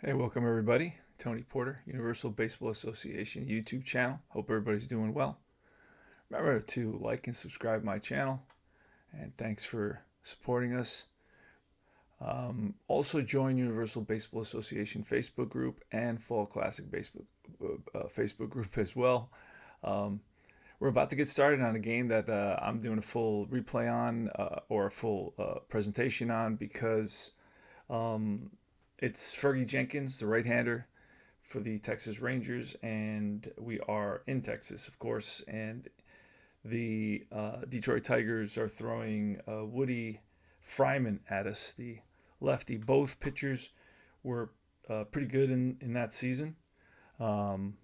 Hey, welcome everybody. Tony Porter, Universal Baseball Association YouTube channel. Hope everybody's doing well. Remember to like and subscribe my channel, and thanks for supporting us. Also join Universal Baseball Association Facebook group and Fall Classic Facebook group as well. Um, we're about to get started on a game that I'm doing a full replay on or a full presentation on because um, it's Fergie Jenkins, the right-hander for the Texas Rangers, and we are in Texas, of course. And the Detroit Tigers are throwing Woody Fryman at us, the lefty. Both pitchers were pretty good in that season. Um,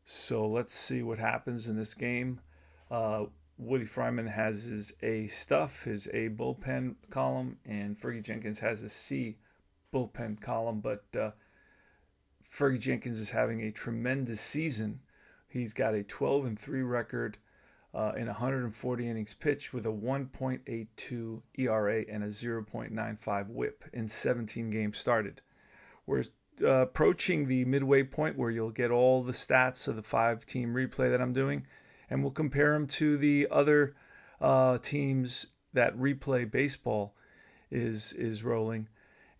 so let's see what happens in this game. Uh, Woody Fryman has his A stuff, his A bullpen column, and Fergie Jenkins has a C bullpen column. But Fergie Jenkins is having a tremendous season. He's got a 12-3 record in 140 innings pitched with a 1.82 ERA and a 0.95 WHIP in 17 games started. We're approaching the midway point where you'll get all the stats of the 5-team replay that I'm doing, and we'll compare them to the other teams that replay baseball is rolling.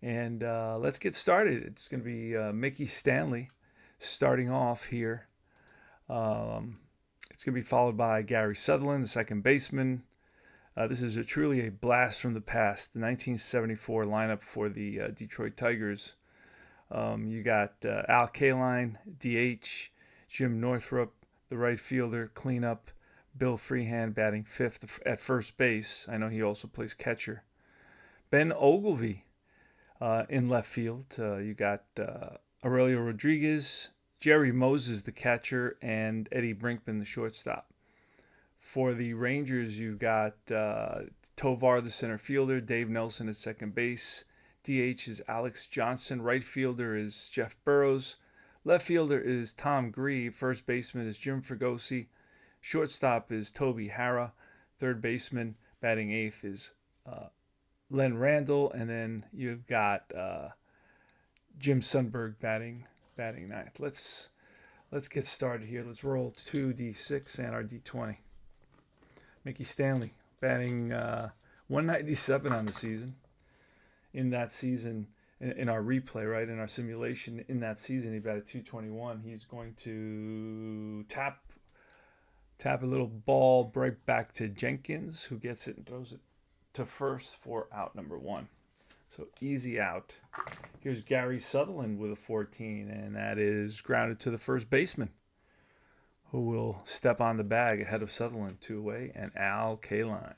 And let's get started. It's going to be Mickey Stanley starting off here. It's going to be followed by Gary Sutherland, the second baseman. This is truly a blast from the past, the 1974 lineup for the Detroit Tigers. You got Al Kaline, DH, Jim Northrup, the right fielder, cleanup, Bill Freehand batting fifth at first base. I know he also plays catcher. Ben Ogilvy in left field. You got Aurelio Rodriguez, Jerry Moses, the catcher, and Eddie Brinkman, the shortstop. For the Rangers, you've got Tovar, the center fielder, Dave Nelson at second base. DH is Alex Johnson. Right fielder is Jeff Burrows. Left fielder is Tom Grieve. First baseman is Jim Fregosi. Shortstop is Toby Harrah. Third baseman, batting eighth, is Len Randall, and then you've got Jim Sundberg batting ninth. Let's get started here. Let's roll 2d6 and our d20. Mickey Stanley batting 197 on the season. In that season, in our replay, right, in our simulation, in that season, he batted 221. He's going to tap a little ball right back to Jenkins, who gets it and throws it to first for out number one. So easy out. Here's Gary Sutherland with a 14, and that is grounded to the first baseman, who will step on the bag ahead of Sutherland, 2 away, and Al Kaline.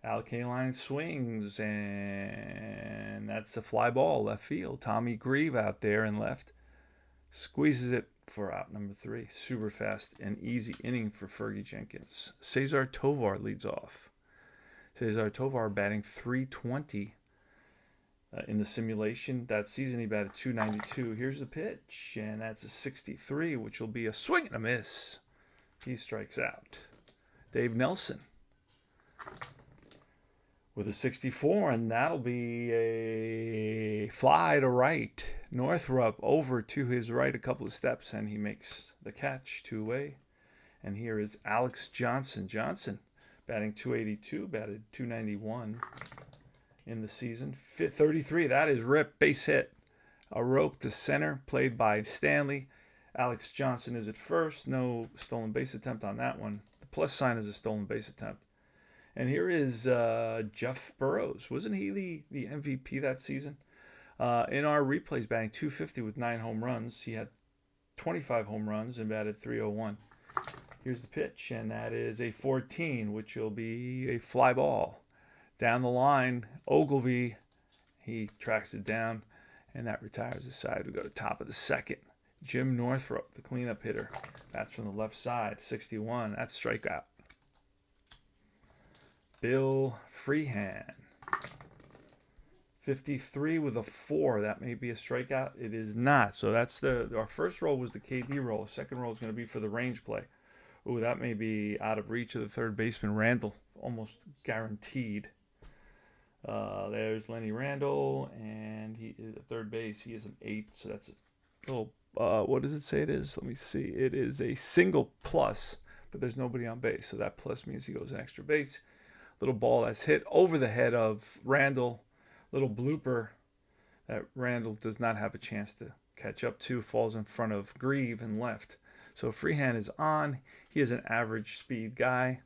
Al Kaline swings, and that's a fly ball left field. Tommy Grieve out there in left squeezes it for out number 3. Super fast and easy inning for Fergie Jenkins. Cesar Tovar leads off. Cesar Tovar batting 320 in the simulation. That season he batted 292. Here's the pitch, and that's a 63, which will be a swing and a miss. He strikes out. Dave Nelson with a 64, and that'll be a fly to right. Northrup over to his right a couple of steps, and he makes the catch, 2 away. And here is Alex Johnson. Johnson batting 282, batted 291 in the season. 33, that is rip, base hit. A rope to center, played by Stanley. Alex Johnson is at first. No stolen base attempt on that one. The plus sign is a stolen base attempt. And here is Jeff Burrows. Wasn't he the MVP that season? In our replays, batting 250 with 9 home runs. He had 25 home runs and batted 301. Here's the pitch, and that is a 14, which will be a fly ball. Down the line, Ogilvy, he tracks it down, and that retires the side. We go to top of the second. Jim Northrup, the cleanup hitter. That's from the left side, 61. That's strikeout. Bill Freehand, 53 with a 4. That may be a strikeout. It is not. So that's our first roll was the KD roll. Second roll is going to be for the range play. Ooh, that may be out of reach of the third baseman, Randall. Almost guaranteed. There's Lenny Randle, and he is at third base. He is an 8, so that's a little. What does it say it is? Let me see. It is a single plus, but there's nobody on base, so that plus means he goes an extra base. Little ball that's hit over the head of Randle. Little blooper that Randle does not have a chance to catch up to. Falls in front of Grieve and left. So Freehan is on. He is an average speed guy,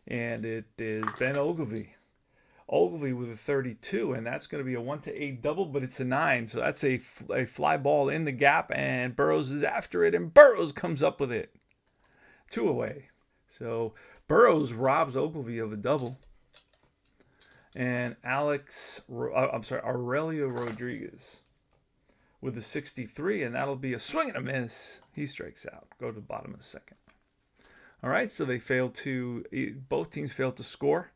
and it is Ben Ogilvy. Ogilvy with a 32, and that's going to be a 1-8 double, but it's a 9. So that's a fly ball in the gap, and Burrows is after it, and Burrows comes up with it. 2 away. So Burrows robs Ogilvy of a double. And Aurelio Rodriguez with a 63, and that'll be a swing and a miss. He strikes out. Go to the bottom of the second. All right, so both teams failed to score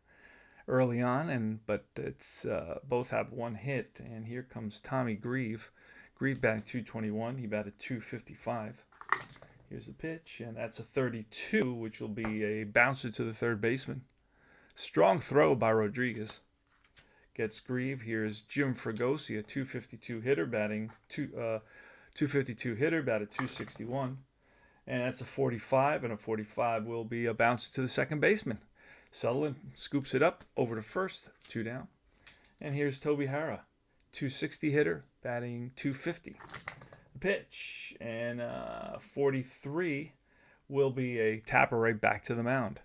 early on, but it's both have one hit, and here comes Tommy Grieve. Grieve batting .221. He batted .255. Here's the pitch, and that's a 32, which will be a bouncer to the third baseman. Strong throw by Rodriguez. Gets Grieve. Here's Jim Fregosi, a .252 hitter, batting .252 hitter, batted .261, and that's a 45, and a 45 will be a bouncer to the second baseman. Sutherland scoops it up over to first, 2 down. And here's Toby Harrah, .260 hitter, batting .250. The pitch, and 43 will be a tapper right back to the mound.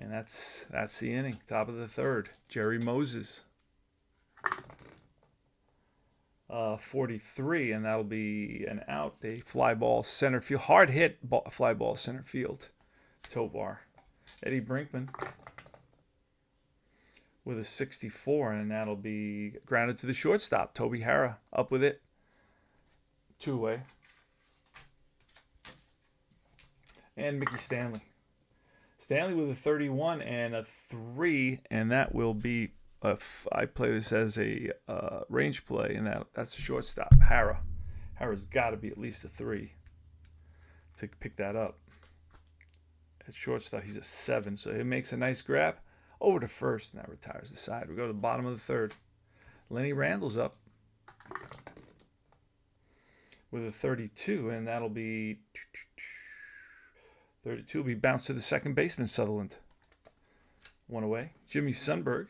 And that's the inning, top of the third. Jerry Moses, 43, and that'll be an out. A fly ball center field, hard hit fly ball center field. Tovar. Eddie Brinkman with a 64, and that'll be grounded to the shortstop. Toby Harrah up with it. 2 away. And Mickey Stanley. Stanley with a 31 and a 3, and that will be, I play this as a range play, and that's a shortstop. Harrah's got to be at least a 3 to pick that up. At shortstop, he's a 7, so he makes a nice grab over to first, and that retires the side. We go to the bottom of the third. Lenny Randle's up with a 32, and that'll be 32 will be bounced to the second baseman, Sutherland. 1 away. Jimmy Sundberg,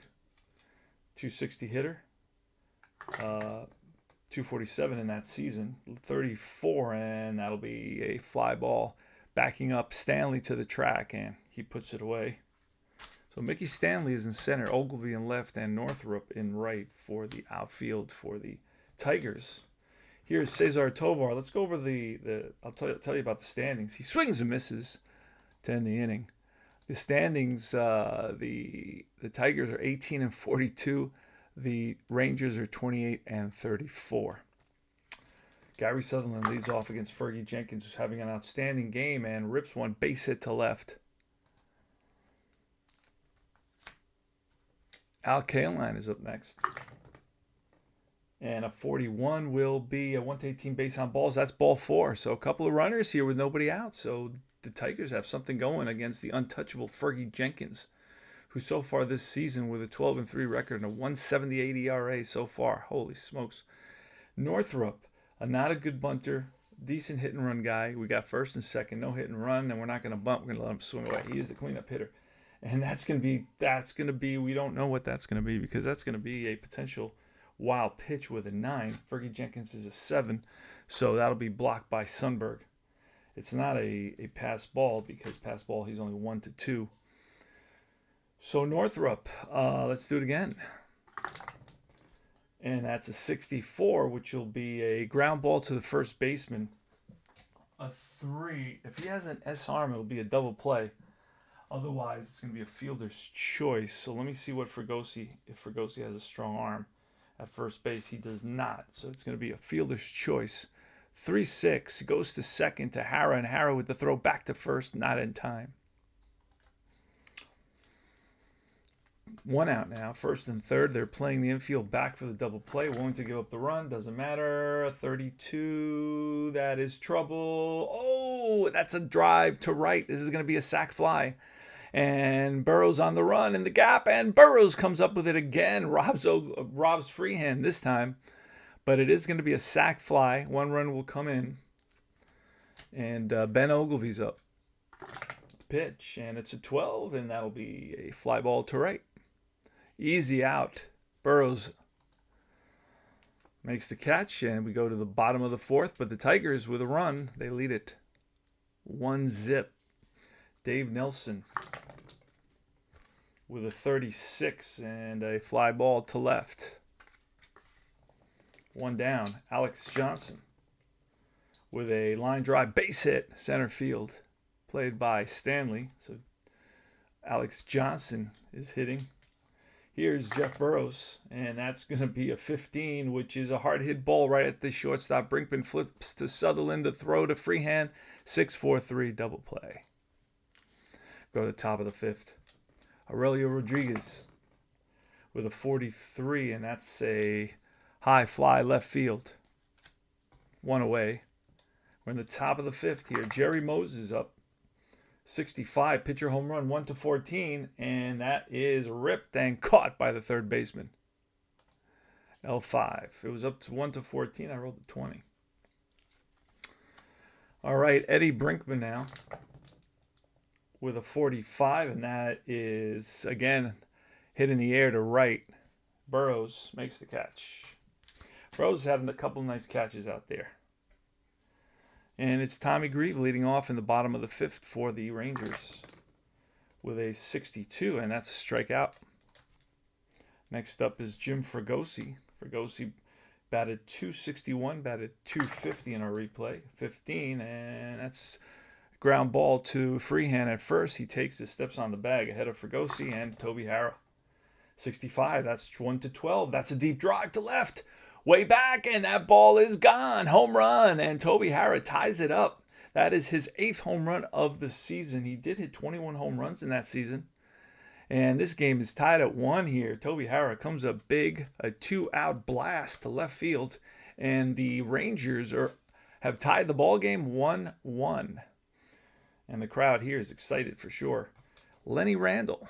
.260 hitter, 247 in that season. 34, and that'll be a fly ball backing up Stanley to the track, and he puts it away. So Mickey Stanley is in center, Ogilvy in left, and Northrup in right for the outfield for the Tigers. Here's Cesar Tovar. Let's go over I'll tell you about the standings. He swings and misses to end the inning. The standings, the Tigers are 18 and 42. The Rangers are 28 and 34. Gary Sutherland leads off against Fergie Jenkins, who's having an outstanding game and rips one base hit to left. Al Kaline is up next. And a 41 will be a 1-18 base on balls. That's ball 4. So a couple of runners here with nobody out. So the Tigers have something going against the untouchable Fergie Jenkins, who so far this season with a 12-3 record and a 1.78 ERA so far. Holy smokes. Northrup, not a good bunter, decent hit and run guy. We got first and second, no hit and run, and we're not going to bunt. We're going to let him swing away. He is the cleanup hitter. And that's going to be, we don't know what that's going to be, because that's going to be a potential wild pitch with a 9. Fergie Jenkins is a 7, so that'll be blocked by Sundberg. It's not a pass ball, because pass ball he's only 1-2. So Northrup, let's do it again. And that's a 64, which will be a ground ball to the first baseman. A 3. If he has an S arm, it'll be a double play. Otherwise, it's going to be a fielder's choice. So let me see if Fregosi has a strong arm at first base. He does not. So it's going to be a fielder's choice. 3-6 goes to second to Harrah, and Harrah with the throw back to first, not in time. 1 out now, first and third. They're playing the infield back for the double play. Willing to give up the run. Doesn't matter. A 32. That is trouble. Oh, that's a drive to right. This is going to be a sac fly. And Burrows on the run in the gap, and Burrows comes up with it again. Robs Freehan this time, but it is going to be a sac fly. 1 run will come in, and Ben Ogilvy's up. Pitch, and it's a 12, and that'll be a fly ball to right. Easy out. Burrows makes the catch, and we go to the bottom of the 4th, but the Tigers with a run, they lead it 1-0. Dave Nelson with a 36 and a fly ball to left. 1 down. Alex Johnson with a line drive base hit center field, played by Stanley. So Alex Johnson is hitting. Here's Jeff Burrows, and that's going to be a 15, which is a hard hit ball right at the shortstop. Brinkman flips to Sutherland, the throw to Freehan. 6-4-3 double play. Go to the top of the 5th. Aurelio Rodriguez with a 43, and that's a high fly left field. 1 away. We're in the top of the 5th here. Jerry Moses up. 65, pitcher home run, 1-14, and that is ripped and caught by the third baseman. L5. It was up to 1-14. I rolled a 20. All right, Eddie Brinkman now with a 45, and that is, again, hit in the air to right. Burrows makes the catch. Burrows having a couple nice catches out there. And it's Tommy Grieve leading off in the bottom of the 5th for the Rangers with a 62, and that's a strikeout. Next up is Jim Fregosi. Fregosi batted .261, batted .250 in our replay. 15, and that's ground ball to Freehan at first. He takes his steps on the bag ahead of Fregosi and Toby Harrah. 65, that's 1-12. That's a deep drive to left. Way back, and that ball is gone. Home run, and Toby Harrah ties it up. That is his 8th home run of the season. He did hit 21 home runs in that season. And this game is tied at 1 here. Toby Harrah comes up big, a 2-out blast to left field, and the Rangers have tied the ball game 1-1. And the crowd here is excited for sure. Lenny Randle.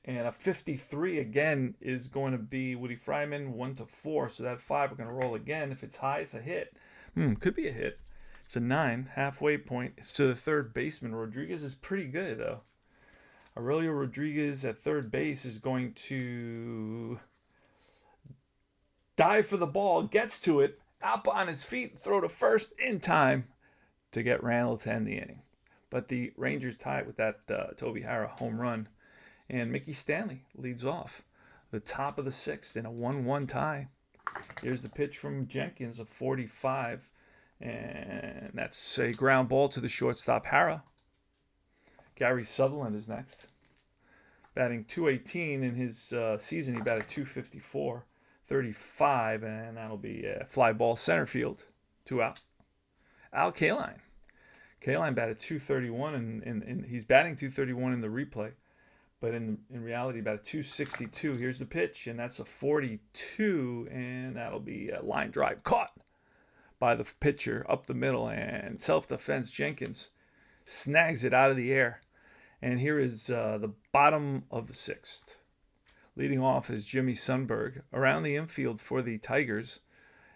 And a 53 again is going to be Woody Fryman, 1-4. So that 5 we're going to roll again. If it's high, it's a hit. Could be a hit. It's a 9, halfway point. It's to the third baseman. Rodriguez is pretty good, though. Aurelio Rodriguez at third base is going to dive for the ball, gets to it, up on his feet, throw to first in time to get Randall to end the inning. But the Rangers tie it with that Toby Harrah home run. And Mickey Stanley leads off the top of the 6th in a 1-1 tie. Here's the pitch from Jenkins, a 45. And that's a ground ball to the shortstop, Harrah. Gary Sutherland is next. Batting .218 in his season. He batted .254, 35, and that'll be a fly ball center field. 2 out. Al Kaline. Kaline batted .231, and he's batting .231 in the replay. But in reality, about a .262. Here's the pitch, and that's a 42, and that'll be a line drive caught by the pitcher up the middle, and self-defense Jenkins snags it out of the air. And here is the bottom of the 6th. Leading off is Jimmy Sundberg. Around the infield for the Tigers,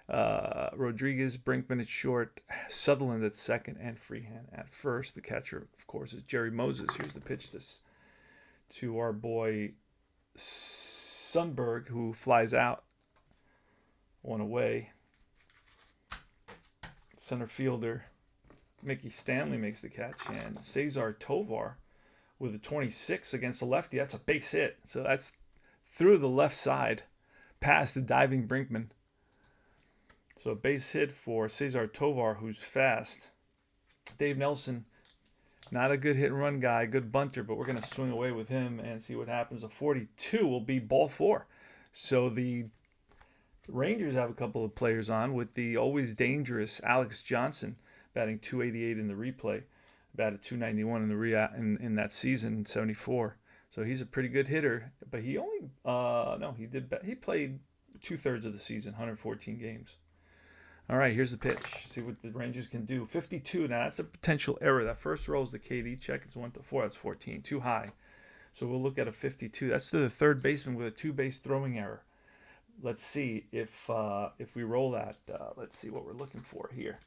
Rodriguez, Brinkman at short, Sutherland at second, and Freehan at first. The catcher, of course, is Jerry Moses. Here's the pitch to our boy Sundberg, who flies out 1 away. Center fielder Mickey Stanley makes the catch, and Cesar Tovar with a 26 against the lefty. That's a base hit, so that's through the left side past the diving Brinkman. So a base hit for Cesar Tovar, who's fast. Dave Nelson, not a good hit and run guy, good bunter, but we're going to swing away with him and see what happens. A 42 will be ball 4. So the Rangers have a couple of players on with the always dangerous Alex Johnson batting .288 in the replay, batted .291 in that season, 74. So he's a pretty good hitter, but he only he played 2/3 of the season, 114 games. All right, here's the pitch. See what the Rangers can do. 52. Now that's a potential error. That first roll is the KD check. It's 1 to 4. That's 14. Too high. So we'll look at a 52. That's to the third baseman with a two-base throwing error. Let's see if we roll that. Let's see what we're looking for here.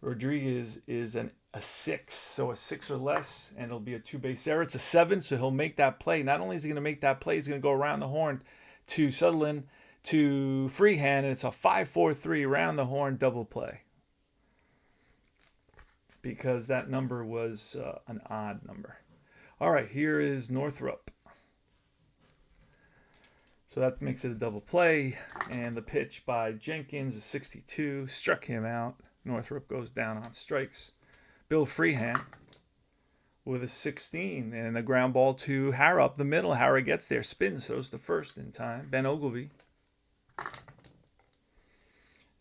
Rodriguez is a 6, so a 6 or less, and it'll be a two-base error. It's a 7, so he'll make that play. Not only is he going to make that play, he's going to go around the horn to Sutherland, to Freehan, and it's a 5-4-3 around the horn double play. Because that number was an odd number. All right, here is Northrop. So that makes it a double play, and the pitch by Jenkins, a 62, struck him out. Northrop goes down on strikes. Bill Freehan with a 16 and a ground ball to Hara up the middle. Hara gets there, spins, throws the first in time. Ben Ogilvy.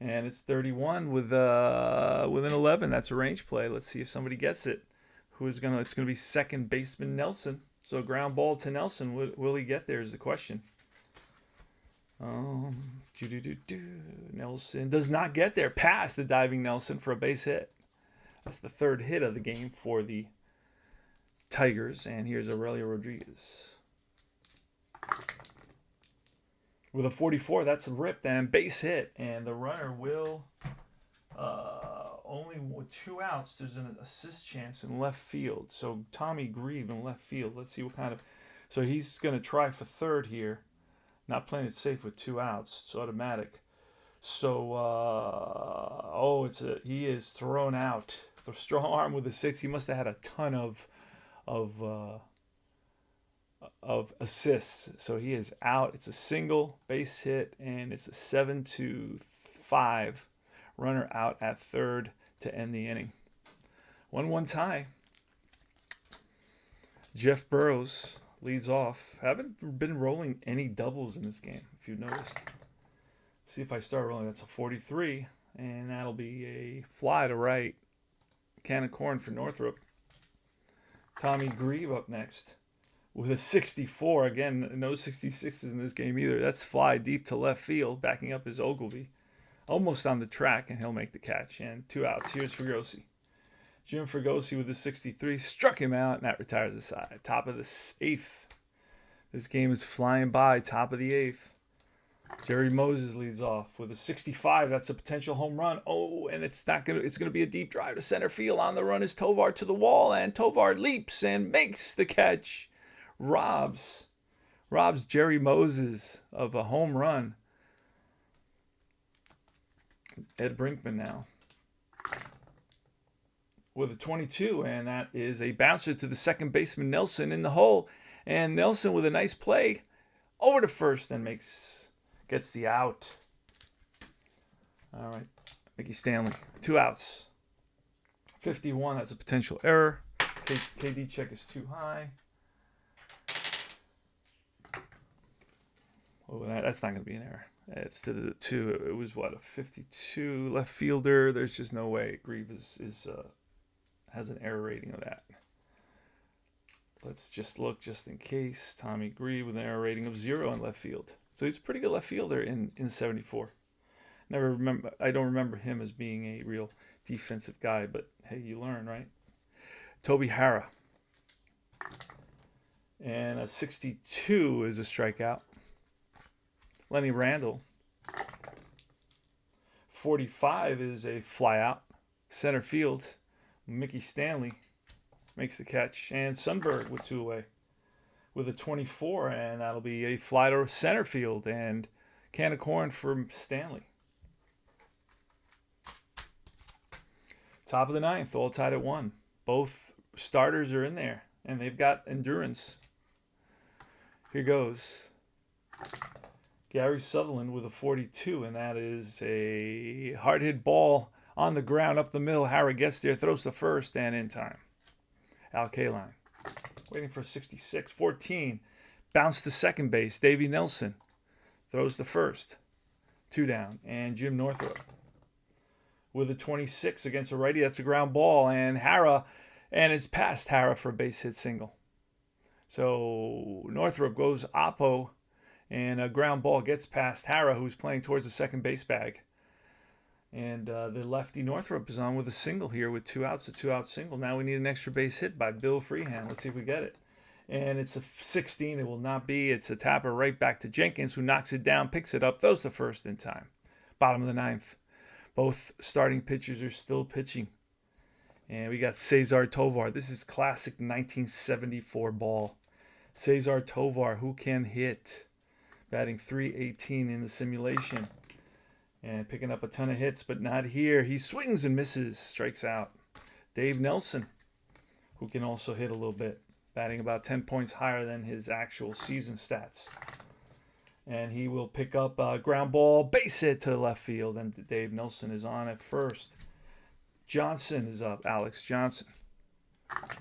And it's 31 with an 11. That's a range play. Let's see if somebody gets it. It's going to be second baseman Nelson. So ground ball to Nelson. Will he get there is the question. Nelson does not get there past the diving Nelson for a base hit. That's the third hit of the game for the Tigers. And here's Aurelio Rodriguez. With a 44, that's a rip and base hit. And the runner will, only with 2 outs, there's an assist chance in left field. So Tommy Grieve in left field. Let's see what kind of, so he's going to try for third here. Not playing it safe with 2 outs. It's automatic. So, he is thrown out. The strong arm with a 6. He must have had a ton of assists. So he is out. It's a single base hit, and it's a 7-5 runner out at third to end the inning. 1-1 tie. Jeff Burrows leads off. Haven't been rolling any doubles in this game, if you've noticed. See if I start rolling. That's a 43, and that'll be a fly to right. Can of corn for Northrop. Tommy Grieve up next with a 64. Again, no 66s in this game either. That's fly deep to left field. Backing up is Ogilvy. Almost on the track, and he'll make the catch. And 2 outs. Here's Fregosi. Jim Fregosi with a 63 struck him out, and that retires the side. Top of the 8th. This game is flying by. Top of the 8th. Jerry Moses leads off with a 65. That's a potential home run. Oh, and it's gonna be a deep drive to center field. On the run is Tovar to the wall, and Tovar leaps and makes the catch. Robs Jerry Moses of a home run. Ed Brinkman now with a 22, and that is a bouncer to the second baseman Nelson in the hole. And Nelson with a nice play over to first and gets the out. All right, Mickey Stanley, 2 outs. 51, that's a potential error. KD check is too high. Oh, that's not going to be an error. It's to the 2. It was what, a 52 left fielder. There's just no way Grieve has an error rating of that. Let's just look just in case. Tommy Grieve with an error rating of 0 in left field. So he's a pretty good left fielder in 74. I don't remember him as being a real defensive guy, but hey, you learn, right? Toby Hara. And a 62 is a strikeout. Lenny Randall. 45 is a flyout. Center field. Mickey Stanley makes the catch. And Sundberg with 2 away with a 24, and that'll be a fly to center field and can of corn from Stanley. Top of the 9th, all tied at 1. Both starters are in there, and they've got endurance. Here goes Gary Sutherland with a 42, and that is a hard hit ball on the ground up the middle. Hara gets there, throws the first, and in time. Al Kaline waiting for 66. 14. Bounce to second base. Davey Nelson throws the first. 2 down. And Jim Northrop with a 26 against a righty. That's a ground ball. And it's past Hara for a base hit single. So Northrop goes oppo, and a ground ball gets past Hara, who's playing towards the second base bag. And the lefty Northrup is on with a single here with 2 outs, a 2-out single. Now we need an extra base hit by Bill Freehand. Let's see if we get it. And it's a 16. It will not be. It's a tapper right back to Jenkins, who knocks it down, picks it up, throws the first in time. Bottom of the ninth. Both starting pitchers are still pitching. And we got Cesar Tovar. This is classic 1974 ball. Cesar Tovar, who can hit. Batting .318 in the simulation. And picking up a ton of hits, but not here. He swings and misses, strikes out. Dave Nelson, who can also hit a little bit, batting about 10 points higher than his actual season stats. And he will pick up a ground ball, base hit to left field, and Dave Nelson is on at first. Johnson is up, Alex Johnson.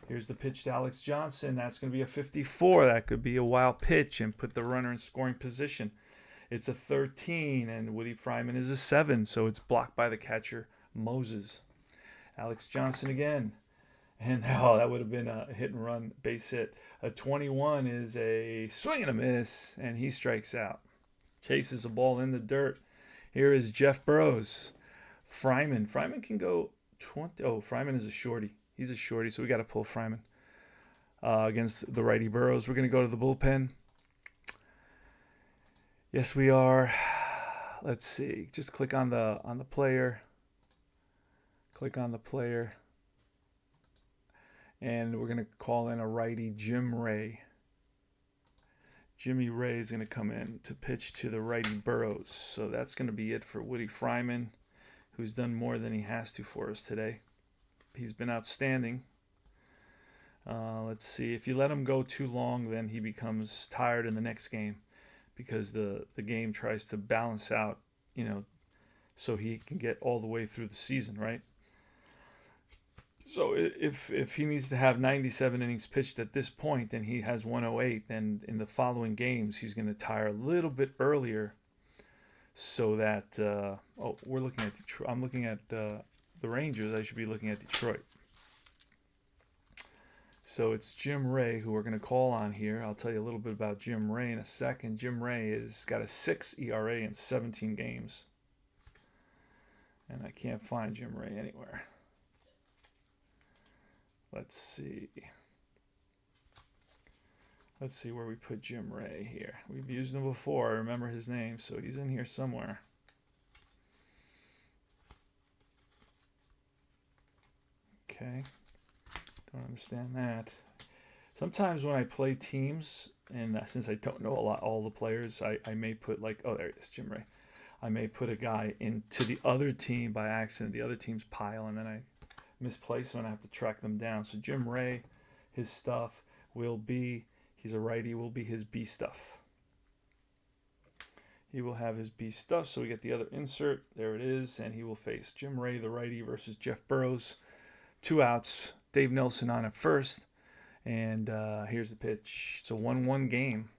Here's the pitch to Alex Johnson. That's going to be a 54. That could be a wild pitch and put the runner in scoring position. It's a 13, and Woody Fryman is a 7, so it's blocked by the catcher, Moses. Alex Johnson again. And that would have been a hit and run base hit. A 21 is a swing and a miss, and he strikes out. Chases a ball in the dirt. Here is Jeff Burrows. Fryman. Fryman can go 20. Oh, Fryman is a shorty. He's a shorty, so we got to pull Fryman against the righty Burrows. We're going to go to the bullpen. Yes, we are. Let's see. Just click on the player. Click on the player. And we're going to call in a righty, Jim Ray. Jimmy Ray is going to come in to pitch to the righty Burrows. So that's going to be it for Woody Fryman, who's done more than he has to for us today. He's been outstanding. Let's see. If you let him go too long, then he becomes tired in the next game, because the game tries to balance out, so he can get all the way through the season, right? So if he needs to have 97 innings pitched at this point, and he has 108, then in the following games he's going to tire a little bit earlier, so that we're looking at Detroit. I'm looking at the Rangers. I should be looking at Detroit. So it's Jim Ray who we're going to call on here. I'll tell you a little bit about Jim Ray in a second. Jim Ray has got a 6 ERA in 17 games. And I can't find Jim Ray anywhere. Let's see. Let's see where we put Jim Ray here. We've used him before. I remember his name, so he's in here somewhere. Okay. Don't understand that. Sometimes when I play teams, and since I don't know all the players, I may put there it is, Jim Ray. I may put a guy into the other team by accident, the other team's pile, and then I misplace them and I have to track them down. So Jim Ray, his stuff will be, he's a righty, will be his B stuff. He will have his B stuff, so we get the other insert. There it is, and he will face Jim Ray, the righty, versus Jeff Burrows. 2 outs. Dave Nelson on at first. And here's the pitch. It's a 1-1 game.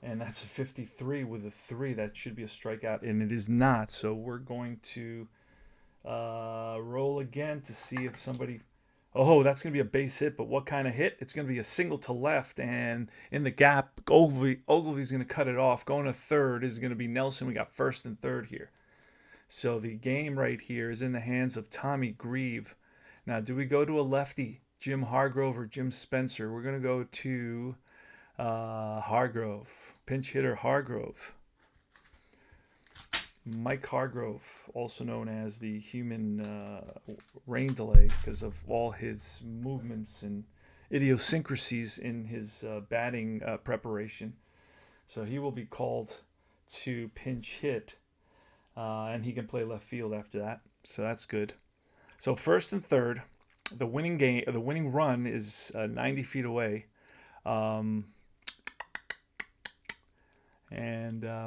And that's a 53 with a 3. That should be a strikeout, and it is not. So we're going to roll again to see if somebody... Oh, that's going to be a base hit, but what kind of hit? It's going to be a single to left, and in the gap, Ogilvy's going to cut it off. Going to third is going to be Nelson. We got first and third here. So the game right here is in the hands of Tommy Grieve. Now, do we go to a lefty, Jim Hargrove or Jim Spencer? We're going to go to Hargrove, pinch hitter Hargrove. Mike Hargrove, also known as the human rain delay because of all his movements and idiosyncrasies in his batting preparation. So he will be called to pinch hit, and he can play left field after that. So that's good. So first and third, the winning run is 90 feet away, and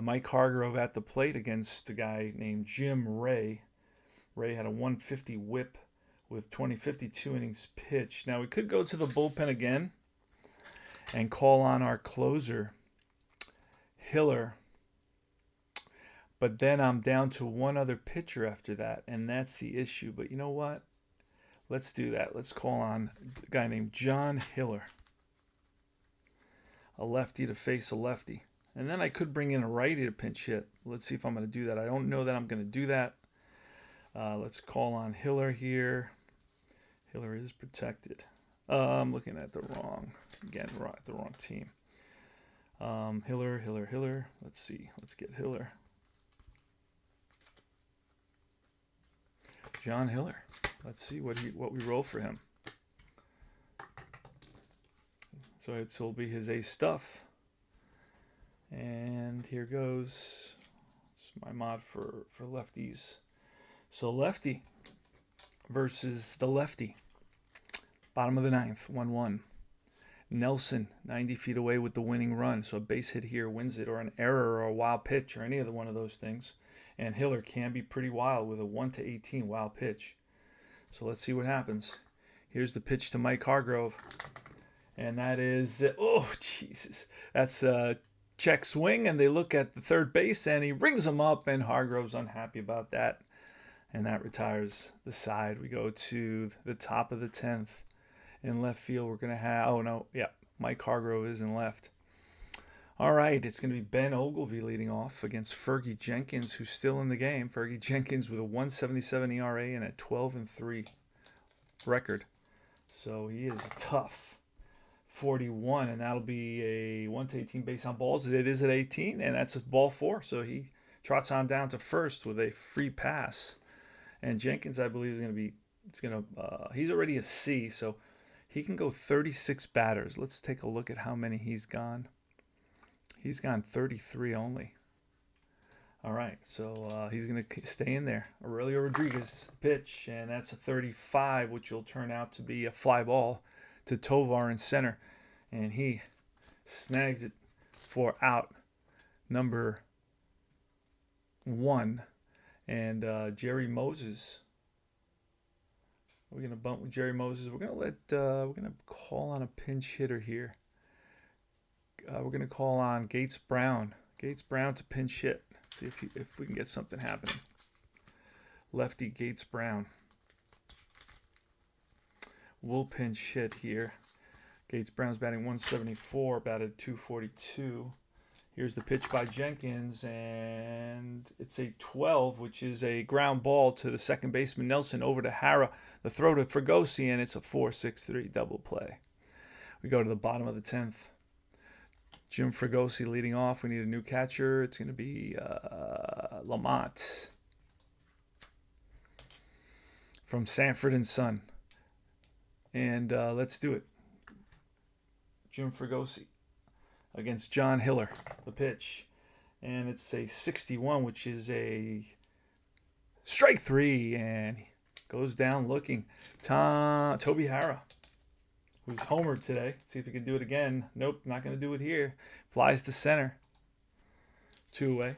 Mike Hargrove at the plate against a guy named Jim Ray. Ray had a 150 whip with 52 innings pitched. Now we could go to the bullpen again and call on our closer, Hiller. But then I'm down to one other pitcher after that, and that's the issue. But you know what? Let's do that. Let's call on a guy named John Hiller, a lefty to face a lefty. And then I could bring in a righty to pinch hit. Let's see if I'm going to do that. I don't know that I'm going to do that. Let's call on Hiller here. Hiller is protected. I'm looking at the wrong team. Hiller. Let's see. Let's get Hiller. John Hiller. Let's see what we roll for him. So it'll be his A stuff. And here goes. It's my mod for lefties. So lefty versus the lefty. Bottom of the ninth, 1-1. Nelson, 90 feet away with the winning run. So a base hit here wins it, or an error or a wild pitch or any other one of those things. And Hiller can be pretty wild with a 1-18 wild pitch. So let's see what happens. Here's the pitch to Mike Hargrove. And that is, oh, Jesus. That's a check swing, and they look at the third base, and he rings them up, and Hargrove's unhappy about that. And that retires the side. We go to the top of the 10th. In left field, we're going to have, Mike Hargrove is in left. All right, it's going to be Ben Ogilvie leading off against Fergie Jenkins, who's still in the game. Fergie Jenkins with a 1.77 ERA and a 12-3 record. So he is tough. 41, and that'll be a 1-18 base on balls. It is at 18, and that's ball 4. So he trots on down to first with a free pass. And Jenkins, I believe, is going to be, he's already a C, so he can go 36 batters. Let's take a look at how many he's gone. He's gone 33 only. All right, so he's going to stay in there. Aurelio Rodriguez pitch, and that's a 35, which will turn out to be a fly ball to Tovar in center. And he snags it for out number 1. And Jerry Moses. We're going to bunt with Jerry Moses. We're going to call on a pinch hitter here. We're going to call on Gates Brown. Gates Brown to pinch hit. See if we can get something happening. Lefty Gates Brown. We'll pinch hit here. Gates Brown's batting 174, batted 242. Here's the pitch by Jenkins, and it's a 12, which is a ground ball to the second baseman Nelson over to Hara. The throw to Fregosi, and it's a 4-6-3 double play. We go to the bottom of the 10th. Jim Fregosi leading off. We need a new catcher. It's going to be Lamont from Sanford and Son. And let's do it. Jim Fregosi against John Hiller, the pitch. And it's a 61, which is a strike 3. And he goes down looking. Toby Hara, who's homered today. See if he can do it again. Nope, not going to do it here. Flies to center. 2 away.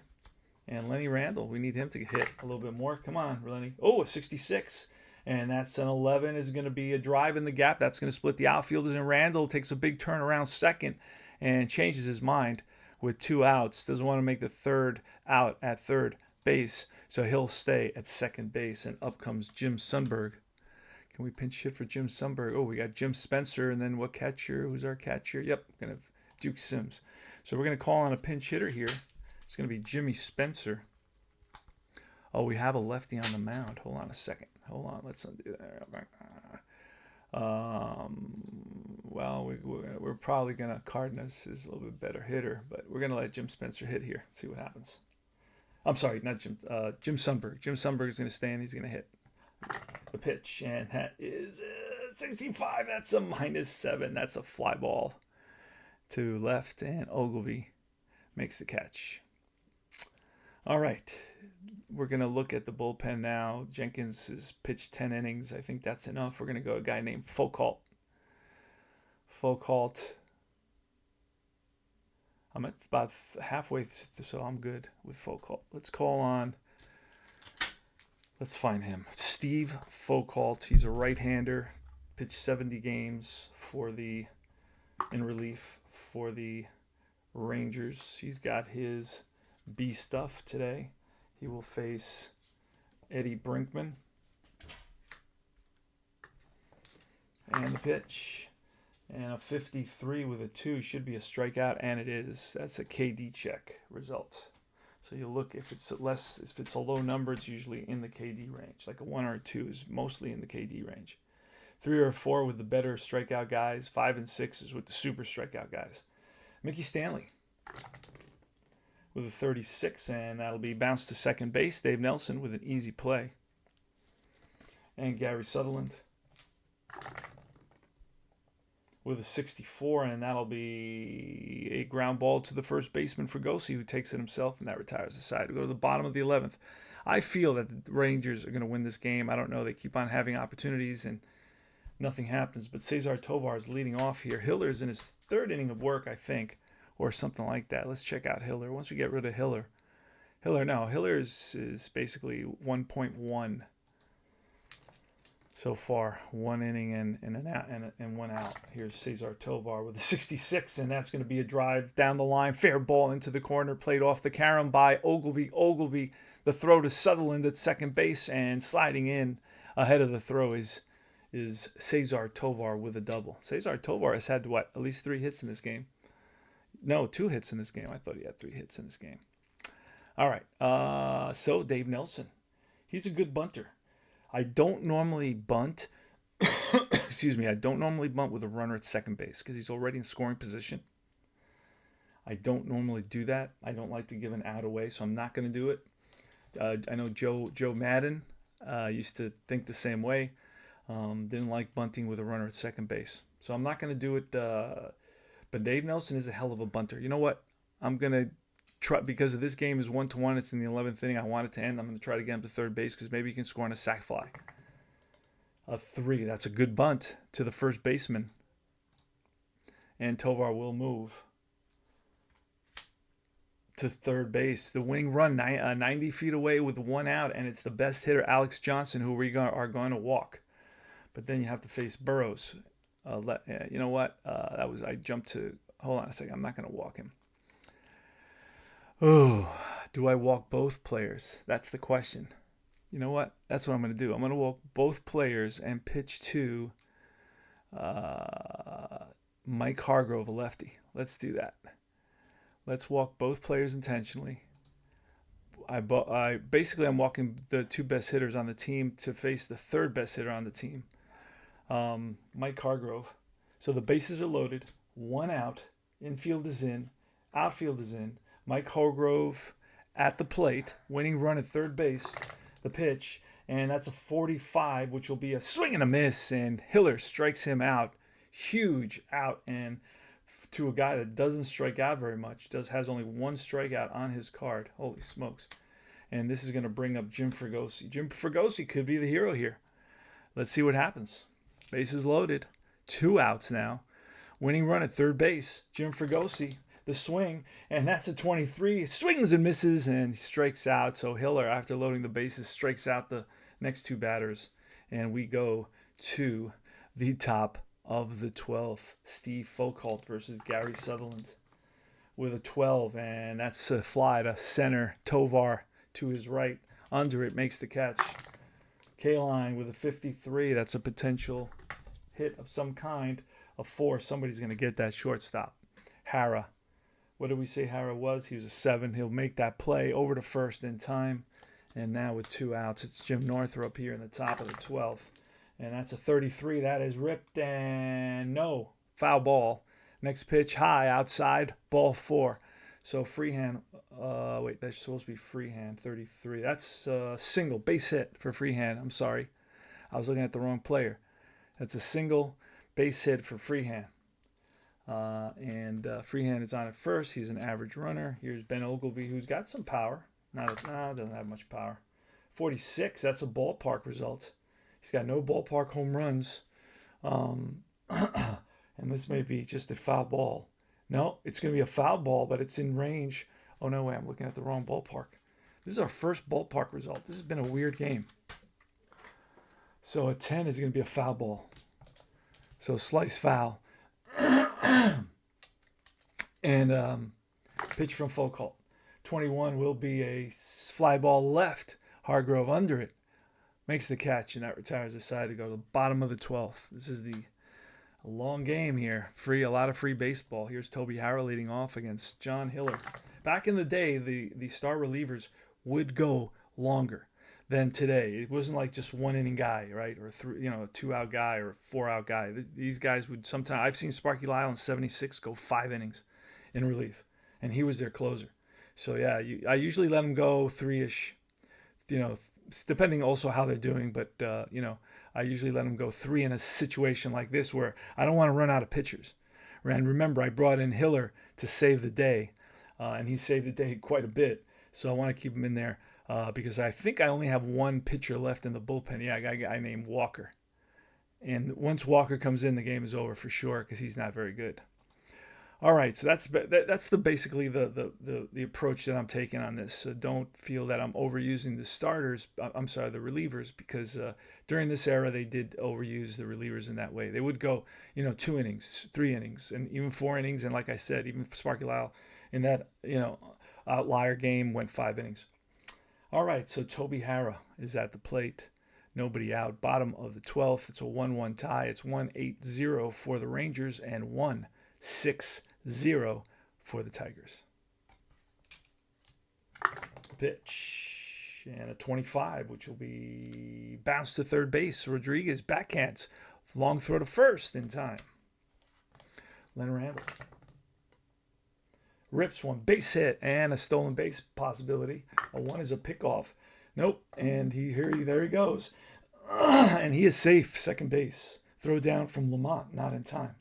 And Lenny Randall, we need him to hit a little bit more. Come on, Lenny. Oh, a 66. And that's an 11 is going to be a drive in the gap. That's going to split the outfielders. And Randall takes a big turn around second and changes his mind with 2 outs. Doesn't want to make the third out at third base. So he'll stay at second base. And up comes Jim Sundberg. Can we pinch hit for Jim Sundberg? Oh, we got Jim Spencer. And then what catcher? Who's our catcher? Yep, going to Duke Sims. So we're going to call on a pinch hitter here. It's going to be Jimmy Spencer. Oh, we have a lefty on the mound. Hold on a second. Hold on. Let's undo that. Well, we're probably going to... Cardenas is a little bit better hitter, but we're going to let Jim Spencer hit here. See what happens. I'm sorry, not Jim. Jim Sundberg. Jim Sundberg is going to stand. He's going to hit the pitch, and that is 65. That's a -7. That's a fly ball to left, and Ogilvie makes the catch. All right, we're going to look at the bullpen now. Jenkins has pitched 10 innings. I think that's enough. We're going to go a guy named Foucault. I'm at about halfway, so I'm good with Foucault. Let's find him. Steve Foucault. He's a right-hander. Pitched 70 games in relief for the Rangers. He's got his B stuff today. He will face Eddie Brinkman. And the pitch. And a 53 with a 2 should be a strikeout, and it is. That's a KD check result. So you look, if it's a low number, it's usually in the KD range. Like a 1 or a 2 is mostly in the KD range. 3 or 4 with the better strikeout guys. 5 and 6 is with the super strikeout guys. Mickey Stanley with a 36, and that'll be bounced to second base. Dave Nelson with an easy play. And Gary Sutherland with a 64, and that'll be a ground ball to the first baseman Fregosi, who takes it himself, and that retires the side. We go to the bottom of the 11th. I feel that the Rangers are going to win this game. I don't know. They keep on having opportunities, and nothing happens. But Cesar Tovar is leading off here. Hiller's in his third inning of work, I think, or something like that. Let's check out Hiller. Once we get rid of Hiller. Hiller is basically 1.1 so far. 1 inning and 1 out. Here's Cesar Tovar with a 66, and that's going to be a drive down the line. Fair ball into the corner, played off the carom by Ogilvy. Ogilvy, the throw to Sutherland at second base, and sliding in ahead of the throw is Cesar Tovar with a double. Cesar Tovar has had, at least 3 hits in this game? No, 2 hits in this game. I thought he had 3 hits in this game. All right, so Dave Nelson. He's a good bunter. I don't normally bunt. Excuse me. I don't normally bunt with a runner at second base because he's already in scoring position. I don't normally do that. I don't like to give an out away, so I'm not going to do it. I know Joe Madden used to think the same way. Didn't like bunting with a runner at second base. So I'm not going to do it. But Dave Nelson is a hell of a bunter. You know what? I'm going to try, because of this game is 1-1. It's in the 11th inning. I want it to end. I'm going to try to get him to third base because maybe he can score on a sac fly. A 3. That's a good bunt to the first baseman. And Tovar will move to third base. The winning run, 90 feet away with 1 out, and it's the best hitter, Alex Johnson, who we are going to walk. But then you have to face Burrows. You know what? I jumped to. Hold on a second. I'm not going to walk him. Oh, do I walk both players? That's the question. You know what? That's what I'm going to do. I'm going to walk both players and pitch to Mike Hargrove, a lefty. Let's do that. Let's walk both players intentionally. I'm walking the 2 best hitters on the team to face the 3rd best hitter on the team. Mike Hargrove. So the bases are loaded. 1 out. Infield is in. Outfield is in. Mike Hargrove at the plate. Winning run at third base. The pitch. And that's a 45, which will be a swing and a miss. And Hiller strikes him out. Huge out. And to a guy that doesn't strike out very much. Has only 1 strikeout on his card. Holy smokes. And this is going to bring up Jim Fregosi. Jim Fregosi could be the hero here. Let's see what happens. Bases loaded. 2 outs now. Winning run at third base. Jim Fregosi. The swing. And that's a 23. Swings and misses and strikes out. So Hiller, after loading the bases, strikes out the next 2 batters. And we go to the top of the 12th. Steve Foucault versus Gary Sutherland with a 12. And that's a fly to center. Tovar to his right. Under it, makes the catch. K-Line with a 53. That's a potential hit of some kind. A 4. Somebody's going to get that shortstop. Hara. What did we say Hara was? He was a 7. He'll make that play over to first in time. And now with 2 outs, it's Jim Northrup here in the top of the 12th. And that's a 33. That is ripped and no. Foul ball. Next pitch, high, outside, ball 4. So Freehan, that's supposed to be Freehan, 33. That's a single, base hit for Freehan. I'm sorry. I was looking at the wrong player. That's a single base hit for Freehan. And Freehan is on at first. He's an average runner. Here's Ben Ogilvy, who's got some power. Doesn't have much power. 46, that's a ballpark result. He's got no ballpark home runs. And this may be just a foul ball. No, it's going to be a foul ball, but it's in range. Oh, no way, I'm looking at the wrong ballpark. This is our first ballpark result. This has been a weird game. So a 10 is going to be a foul ball. So slice foul. And pitch from Foucault. 21 will be a fly ball left. Hargrove under it. Makes the catch, and that retires the side to go to the bottom of the 12th. This is a long game here. A lot of free baseball. Here's Toby Harrell leading off against John Hiller. Back in the day, the star relievers would go longer than today. It wasn't like just one inning guy, right, or three, a 2 out guy or a 4 out guy. These guys would sometimes. I've seen Sparky Lyle in '76 go 5 innings in relief, and he was their closer. So yeah, I usually let them go 3-ish. Depending also how they're doing, but I usually let them go 3 in a situation like this where I don't want to run out of pitchers. And remember, I brought in Hiller to save the day, and he saved the day quite a bit. So I want to keep him in there because I think I only have one pitcher left in the bullpen. Yeah, I got a guy named Walker. And once Walker comes in, the game is over for sure because he's not very good. All right, so that's basically the approach that I'm taking on this. So don't feel that I'm overusing the starters. I'm sorry, the relievers, because during this era they did overuse the relievers in that way. They would go, 2 innings, 3 innings, and even 4 innings. And like I said, even Sparky Lyle in that outlier game went 5 innings. All right, so Toby Harrah is at the plate. Nobody out. Bottom of the 12th. It's a 1-1 tie. It's 1-8-0 for the Rangers and 1-6-0 for the Tigers. Pitch and a 25, which will be bounced to third base. Rodriguez backhands, long throw to first in time. Len Randall rips one, base hit and a stolen base possibility. A 1 is a pickoff. Nope, and there he goes, and he is safe. Second base. Throw down from Lamont, not in time.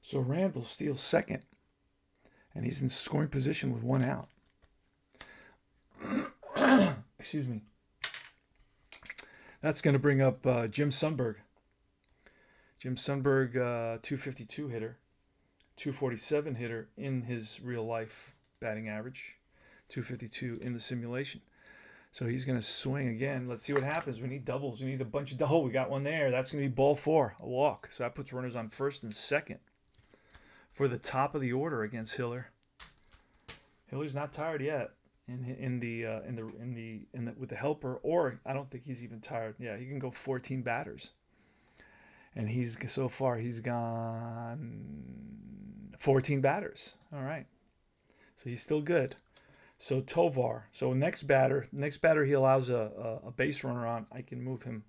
So Randall steals second, and he's in scoring position with 1 out. Excuse me. That's going to bring up Jim Sundberg. Jim Sundberg, 252 hitter, 247 hitter in his real life batting average, 252 in the simulation. So he's going to swing again. Let's see what happens. We need doubles. We need a bunch of doubles. Oh, we got one there. That's going to be ball 4, a walk. So that puts runners on first and second for the top of the order against Hiller. Hiller's not tired yet with the helper, or I don't think he's even tired. Yeah, he can go 14 batters, and he's gone 14 batters. All right, so he's still good. So Tovar. So next batter he allows a base runner on. I can move him.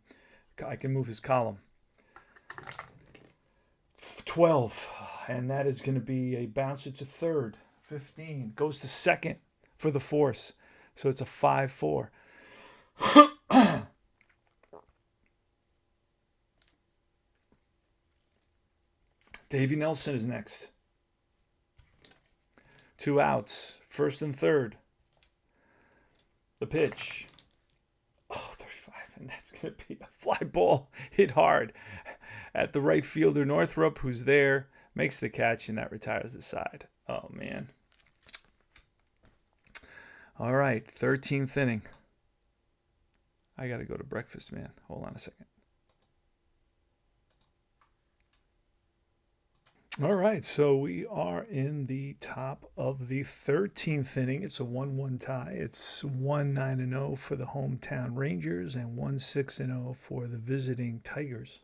I can move his column. 12, and that is going to be a bouncer to third. 15 goes to second for the force. So it's a 5-4. Davey Nelson is next. 2 outs, first and third. The pitch. 35, and that's going to be a fly ball hit hard at the right fielder, Northrup, who's there, makes the catch, and that retires the side. Oh, man. All right, 13th inning. I got to go to breakfast, man. Hold on a second. All right, so we are in the top of the 13th inning. It's a 1-1 tie. It's 1-9-0 for the hometown Rangers and 1-6-0 for the visiting Tigers.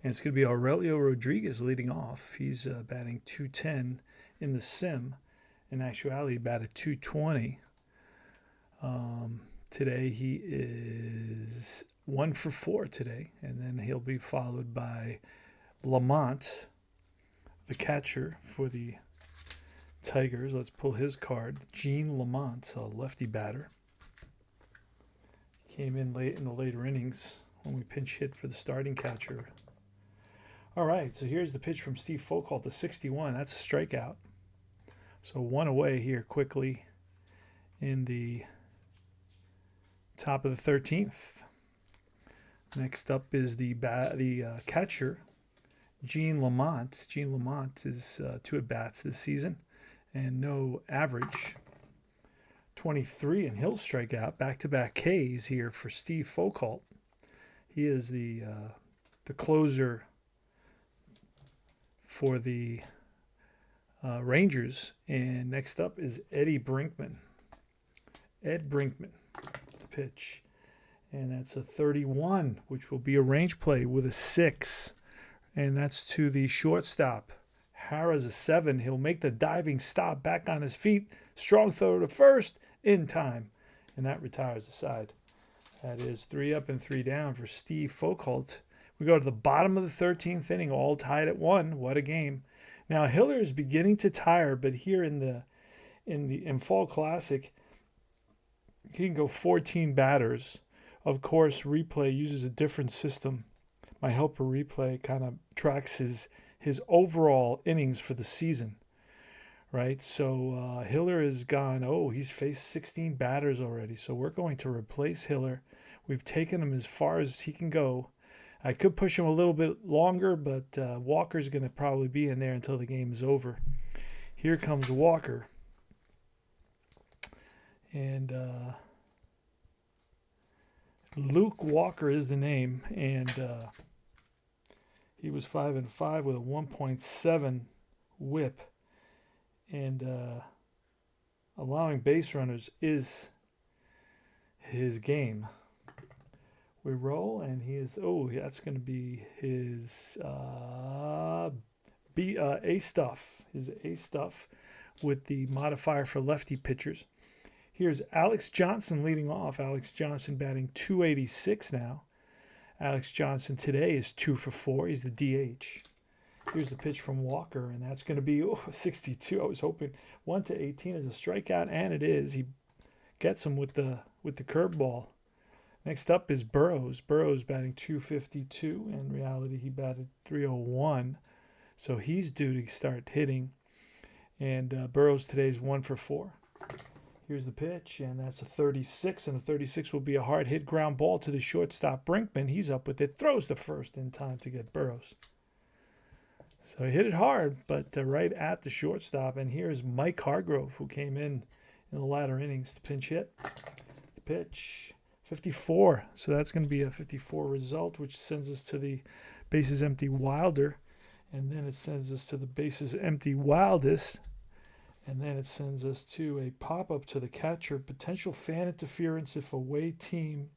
And it's going to be Aurelio Rodriguez leading off. He's batting .210 in the sim. In actuality, he batted .220. Today he is 1 for 4 today, and then he'll be followed by Lamont, the catcher for the Tigers. Let's pull his card. Gene Lamont, a lefty batter. Came in late in the later innings when we pinch hit for the starting catcher. All right, so here's the pitch from Steve Foucault, the 61. That's a strikeout. So 1 away here quickly in the top of the 13th. Next up is the catcher, Gene Lamont. Gene Lamont is 2 at-bats this season and no average. 23, and he'll strike out. Back-to-back Ks here for Steve Foucault. He is the closer for the Rangers. And next up is Eddie Brinkman. Ed Brinkman, the pitch. And that's a 31, which will be a range play with a 6. And that's to the shortstop, Harrah's a 7. He'll make the diving stop back on his feet. Strong throw to first in time. And that retires the side. That is 3 up and 3 down for Steve Foucault. We go to the bottom of the 13th inning, all tied at 1. What a game. Now Hiller is beginning to tire, but here in Fall Classic, he can go 14 batters. Of course, replay uses a different system. My helper replay kind of tracks his overall innings for the season, right? So Hiller is gone. Oh, he's faced 16 batters already. So we're going to replace Hiller. We've taken him as far as he can go. I could push him a little bit longer, but Walker's going to probably be in there until the game is over. Here comes Walker. And Luke Walker is the name. And he was 5-5 with a 1.7 whip. And allowing base runners is his game. We roll, and he is, that's going to be his A stuff. His A stuff with the modifier for lefty pitchers. Here's Alex Johnson leading off. Alex Johnson batting .286 now. Alex Johnson today is 2 for 4. He's the DH. Here's the pitch from Walker, and that's going to be 62. I was hoping 1-18 is a strikeout, and it is. He gets him with the curveball. Next up is Burrows. Burrows batting .252. In reality, he batted .301, so he's due to start hitting. And Burrows today is 1 for 4. Here's the pitch, and that's a 36, and the 36 will be a hard hit ground ball to the shortstop Brinkman. He's up with it, throws the first in time to get Burrows. So he hit it hard, but right at the shortstop. And here's Mike Hargrove, who came in the latter innings to pinch hit. The pitch, 54. So that's going to be a 54 result, which sends us to the bases empty Wilder. And then it sends us to the bases empty Wildest. And then it sends us to a pop-up to the catcher. Potential fan interference if away team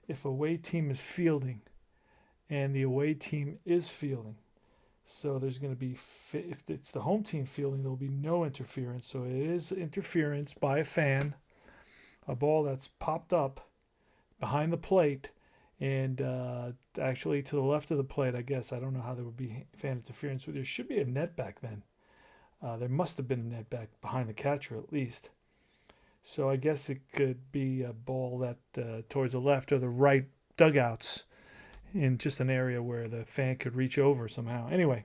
is fielding. And the away team is fielding. So there's going to be, if it's the home team fielding, there will be no interference. So it is interference by a fan. A ball that's popped up behind the plate and actually to the left of the plate, I guess. I don't know how there would be fan interference. There should be a net back then. There must have been a net back behind the catcher at least. So I guess it could be a ball that towards the left or the right dugouts in just an area where the fan could reach over somehow. Anyway,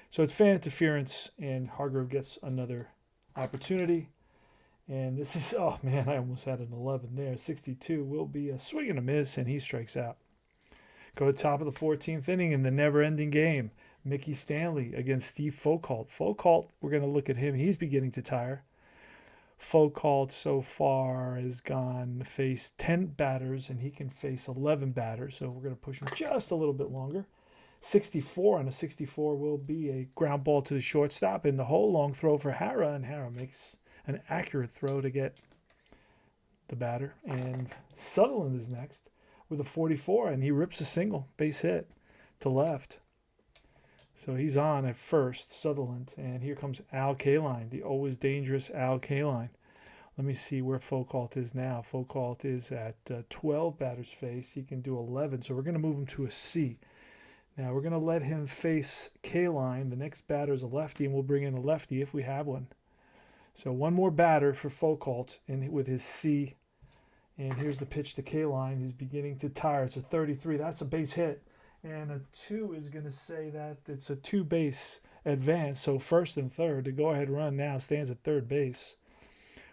so it's fan interference, and Hargrove gets another opportunity. And this is, oh man, I almost had an 11 there. 62 will be a swing and a miss, and he strikes out. Go to top of the 14th inning in the never-ending game. Mickey Stanley against Steve Foucault. Foucault, we're going to look at him. He's beginning to tire. Foucault so far has faced 10 batters, and he can face 11 batters. So we're going to push him just a little bit longer. 64, and a 64 will be a ground ball to the shortstop in the hole. Long throw for Harrah, and Harrah makes an accurate throw to get the batter. And Sutherland is next with a 44, and he rips a single, base hit to left. So he's on at first, Sutherland, and here comes Al Kaline, the always dangerous Al Kaline. Let me see where Foucault is now. Foucault is at 12 batters faced. He can do 11, so we're going to move him to a C. Now we're going to let him face Kaline. The next batter is a lefty, and we'll bring in a lefty if we have one. So one more batter for Foucault with his C. And here's the pitch to Kaline. He's beginning to tire. It's a 33. That's a base hit. And a 2 is going to say that it's a 2-base advance. So first and third, the go-ahead run now stands at third base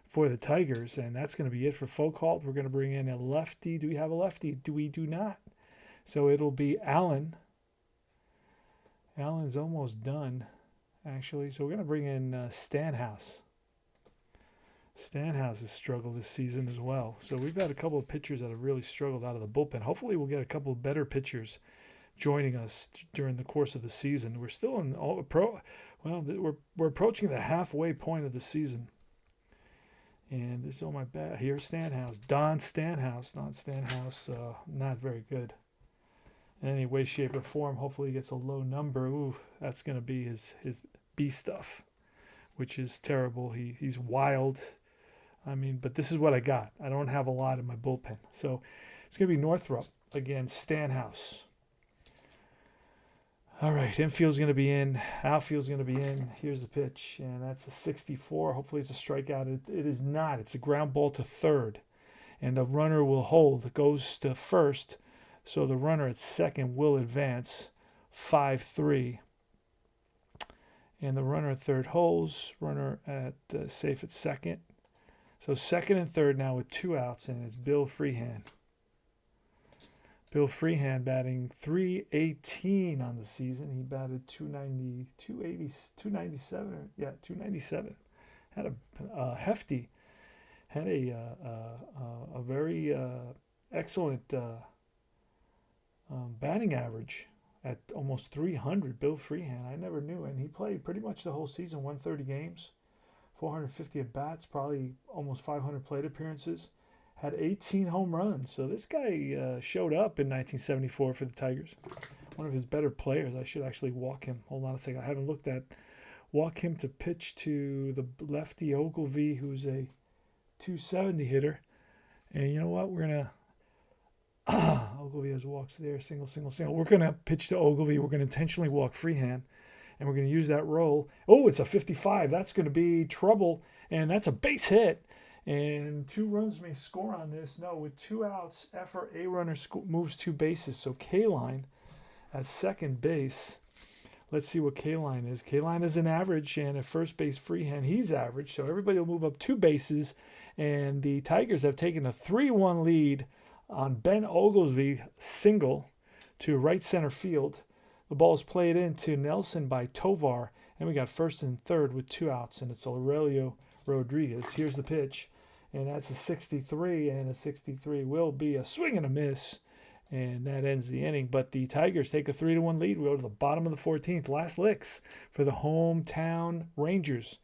for the Tigers. And that's going to be it for Foucault. We're going to bring in a lefty. Do we have a lefty? We do not. So it'll be Allen. Allen's almost done, actually. So we're going to bring in Stanhouse. Stanhouse has struggled this season as well. So we've got a couple of pitchers that have really struggled out of the bullpen. Hopefully we'll get a couple of better pitchers joining us during the course of the season. We're still in we're approaching the halfway point of the season. And this is on my bat. Here's Stanhouse. Don Stanhouse, not very good. in any way, shape, or form. Hopefully he gets a low number. Ooh, that's going to be his B stuff, which is terrible. He's wild. I mean, but this is what I got. I don't have a lot in my bullpen. So it's going to be Northrop against Stanhouse. All right, infield's going to be in. Outfield's going to be in. Here's the pitch, and that's a 64. Hopefully it's a strikeout. It is not. It's a ground ball to third, and the runner will hold. It goes to first, so the runner at second will advance 5-3. And the runner at third holds. Runner at safe at second. So second and third now with 2 outs, and it's Bill Freehan. Bill Freehan batting .318 on the season. He batted 290, 280, 297. Yeah, 297. Had a hefty, had a very excellent batting average at almost 300. Bill Freehan, I never knew, and he played pretty much the whole season, 130 games. 450 at bats, probably almost 500 plate appearances, had 18 home runs. So this guy showed up in 1974 for the Tigers. One of his better players. I should actually walk him. Hold on a second. I haven't looked at. Walk him to pitch to the lefty Ogilvy, who's a 270 hitter. And you know what? We're going to. Ogilvy has walks there. Single, single, single. We're going to pitch to Ogilvy. We're going to intentionally walk Freehan. And we're going to use that roll. Oh, it's a 55. That's going to be trouble. And that's a base hit. And 2 runs may score on this. No, with 2 outs, effort, A runner moves 2 bases. So K-line at second base. Let's see what K-line is. K-line is an average. And at first base, Freehan, he's average. So everybody will move up 2 bases. And the Tigers have taken a 3-1 lead on Ben Oglesby single to right center field. The ball is played into Nelson by Tovar, and we got first and third with 2 outs, and it's Aurelio Rodriguez. Here's the pitch, and that's a 63, and a 63 will be a swing and a miss, and that ends the inning. But the Tigers take a 3-1 lead. We go to the bottom of the 14th, last licks for the hometown Rangers.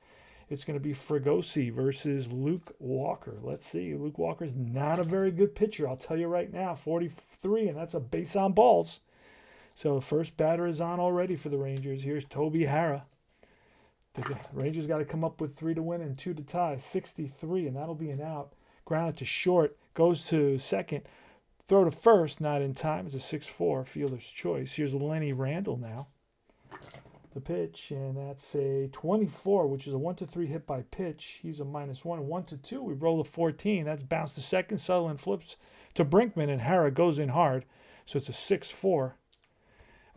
It's going to be Fregosi versus Luke Walker. Let's see. Luke Walker's not a very good pitcher, I'll tell you right now. 43, and that's a base on balls. So the first batter is on already for the Rangers. Here's Toby Hara. The Rangers got to come up with 3 to win and 2 to tie. 63, and that'll be an out. Grounded to short. Goes to second. Throw to first. Not in time. It's a 6-4 fielder's choice. Here's Lenny Randall now. The pitch, and that's a 24, which is a 1-3 hit by pitch. He's a -1. 1-2. We roll a 14. That's bounced to second. Sutherland flips to Brinkman, and Hara goes in hard. So it's a 6-4.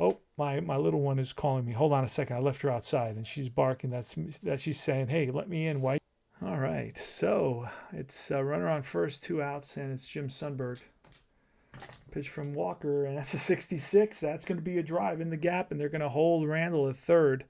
Oh, my little one is calling me. Hold on a second. I left her outside, and she's barking. That she's saying, hey, let me in, White. All right, so it's a runner on first, 2 outs, and it's Jim Sundberg. Pitch from Walker, and that's a 66. That's going to be a drive in the gap, and they're going to hold Randall at third.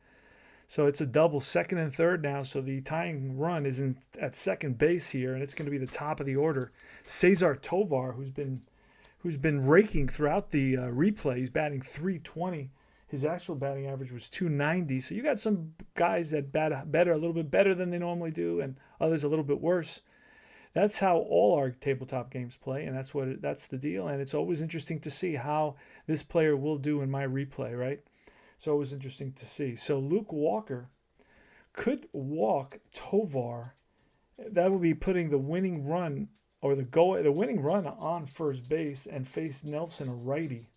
So it's a double, second and third now. So the tying run is at second base here, and it's going to be the top of the order. Cesar Tovar, who's been raking throughout the replay. He's batting .320. His actual batting average was .290. So you got some guys that bat better, a little bit better than they normally do, and others a little bit worse. That's how all our tabletop games play, and that's the deal. And it's always interesting to see how this player will do in my replay, right? It's always interesting to see. So Luke Walker could walk Tovar. That would be putting the winning run or the winning run on first base and face Nelson, a righty.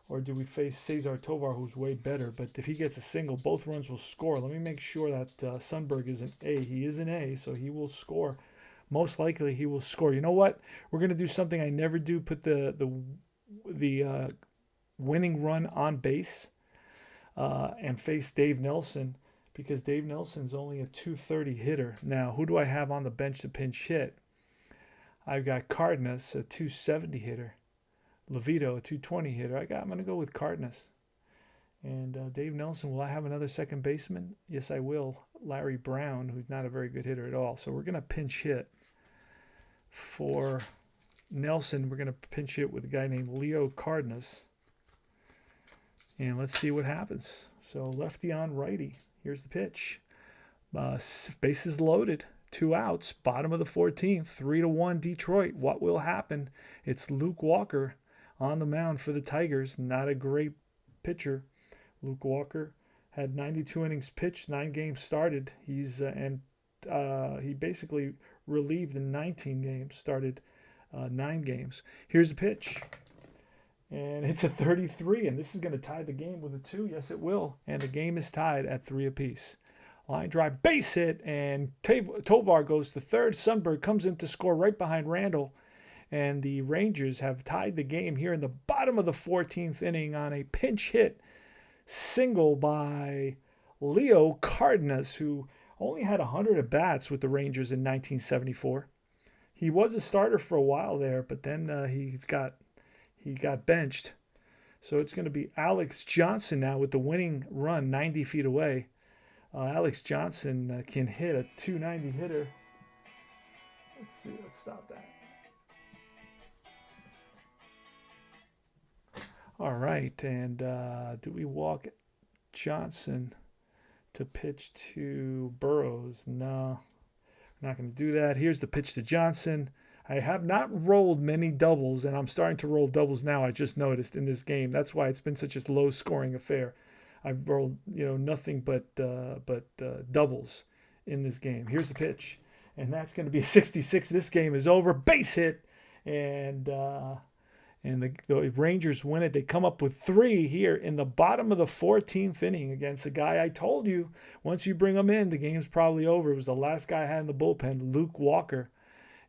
Or do we face Cesar Tovar, who's way better? But if he gets a single, both runs will score. Let me make sure that Sundberg is an A. He is an A, so he will score. Most likely he will score. You know what? We're going to do something I never do, put the winning run on base and face Dave Nelson, because Dave Nelson's only a .230 hitter. Now, who do I have on the bench to pinch hit? I've got Cardenas, a .270 hitter. Levito, a .220 hitter. I'm going to go with Cardenas. And Dave Nelson, will I have another second baseman? Yes, I will. Larry Brown, who's not a very good hitter at all. So we're going to pinch hit. For Nelson, we're going to pinch hit with a guy named Leo Cardenas. And let's see what happens. So lefty on righty. Here's the pitch. Bases loaded. 2 outs. Bottom of the 14th. 3-1 Detroit. What will happen? It's Luke Walker on the mound for the Tigers. Not a great pitcher. Luke Walker had 92 innings pitched, 9 games started. He basically relieved in 19 games, started 9 games. Here's the pitch. And it's a 33, and this is going to tie the game with a 2. Yes, it will. And the game is tied at 3 apiece. Line drive, base hit, and Tovar goes to third. Sundberg comes in to score right behind Randall. And the Rangers have tied the game here in the bottom of the 14th inning on a pinch hit single by Leo Cardenas, who only had 100 at-bats with the Rangers in 1974. He was a starter for a while there, but then he got benched. So it's going to be Alex Johnson now with the winning run 90 feet away. Alex Johnson can hit a 290 hitter. Let's see. Let's stop that. All right. And do we walk Johnson to pitch to Burrows? No, we're not going to do that. Here's the pitch to Johnson. I have not rolled many doubles, and I'm starting to roll doubles now. I just noticed in this game. That's why it's been such a low-scoring affair. I've rolled, nothing but doubles in this game. Here's the pitch, and that's going to be a 66. This game is over. Base hit, and the Rangers win it. They come up with 3 here in the bottom of the 14th inning against a guy I told you once you bring him in, the game's probably over. It was the last guy I had in the bullpen, Luke Walker.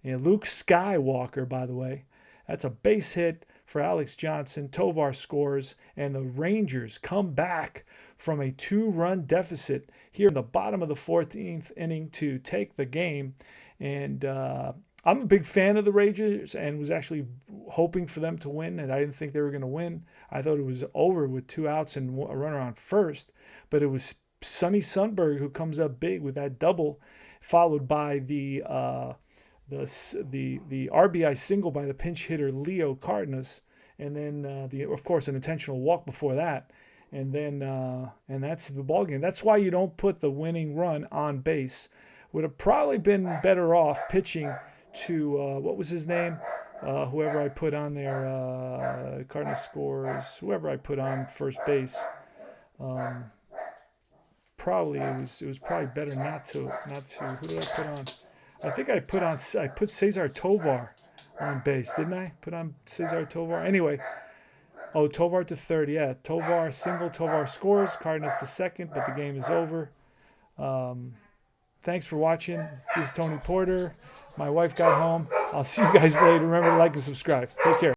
And Luke Skywalker, by the way. That's a base hit for Alex Johnson. Tovar scores, and the Rangers come back from a 2-run deficit here in the bottom of the 14th inning to take the game. And I'm a big fan of the Rangers and was actually hoping for them to win, and I didn't think they were going to win. I thought it was over with 2 outs and a runner on first, but it was Sonny Sundberg who comes up big with that double, followed by the RBI single by the pinch hitter Leo Cardenas, and then of course an intentional walk before that, and then and that's the ball game. That's why you don't put the winning run on base. Would have probably been better off pitching to what was his name? Whoever I put on there, Cardenas scores. Whoever I put on first base. Probably it was probably better not to. Who did I put on? I think I put Cesar Tovar on base, didn't I? Put on Cesar Tovar. Anyway, Tovar to third. Yeah, Tovar single. Tovar scores. Cardenas to second, but the game is over. Thanks for watching. This is Tony Porter. My wife got home. I'll see you guys later. Remember to like and subscribe. Take care.